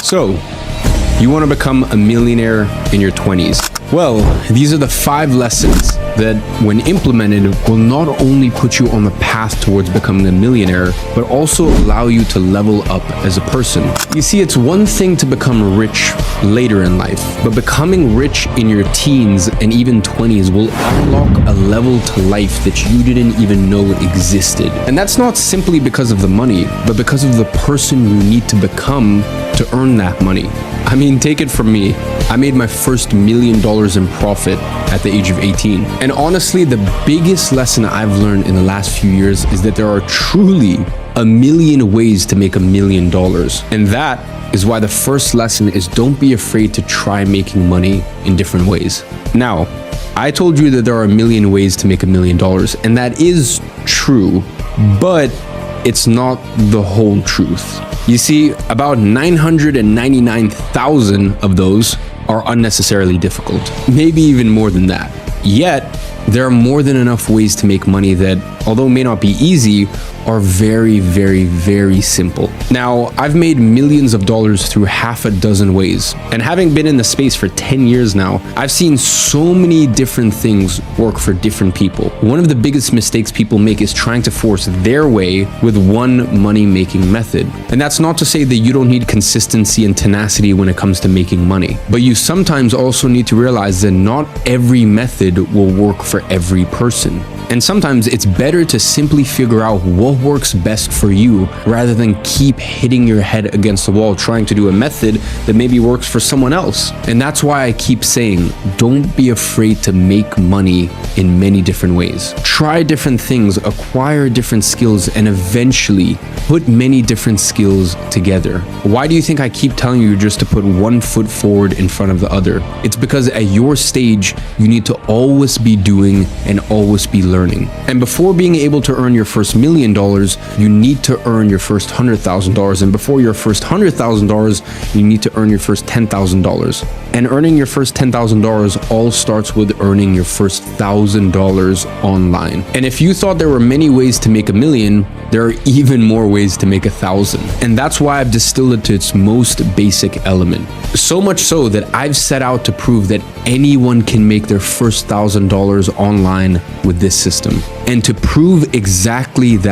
So, you want to become a millionaire in your 20s? Well, these are the 5 lessons that, when implemented, will not only put you on the path towards becoming a millionaire, but also allow you to level up as a person. You see, it's one thing to become rich later in life, but becoming rich in your teens and even 20s will unlock a level to life that you didn't even know existed. And that's not simply because of the money, but because of the person you need to become to earn that money. I mean, take it from me. I made my first $1 million in profit at the age of 18. And honestly, the biggest lesson I've learned in the last few years is that there are truly a million ways to make $1 million. And that is why the first lesson is don't be afraid to try making money in different ways. Now, I told you that there are a million ways to make $1 million, and that is true, but it's not the whole truth. You see, about 999,000 of those are unnecessarily difficult, maybe even more than that. Yet, there are more than enough ways to make money that, although may not be easy, are very, very, very simple. Now, I've made millions of dollars through half a dozen ways. And having been in the space for 10 years now, I've seen so many different things work for different people. One of the biggest mistakes people make is trying to force their way with one money-making method. And that's not to say that you don't need consistency and tenacity when it comes to making money. But you sometimes also need to realize that not every method will work for every person. And sometimes it's better to simply figure out what works best for you rather than keep hitting your head against the wall trying to do a method that maybe works for someone else. And that's why I keep saying, don't be afraid to make money in many different ways. Try different things, acquire different skills, and eventually put many different skills together. Why do you think I keep telling you just to put one foot forward in front of the other? It's because at your stage, you need to always be doing and always be learning. And before being able to earn your first $1 million, you need to earn your first $100,000. And before your first $100,000, you need to earn your first $10,000. And earning your first $10,000 all starts with earning your first $1,000 online. And if you thought there were many ways to make $1 million, there are even more ways to make 1,000. And that's why I've distilled it to its most basic element. So much so that I've set out to prove that anyone can make their first $1,000 online with this system. And to prove exactly that,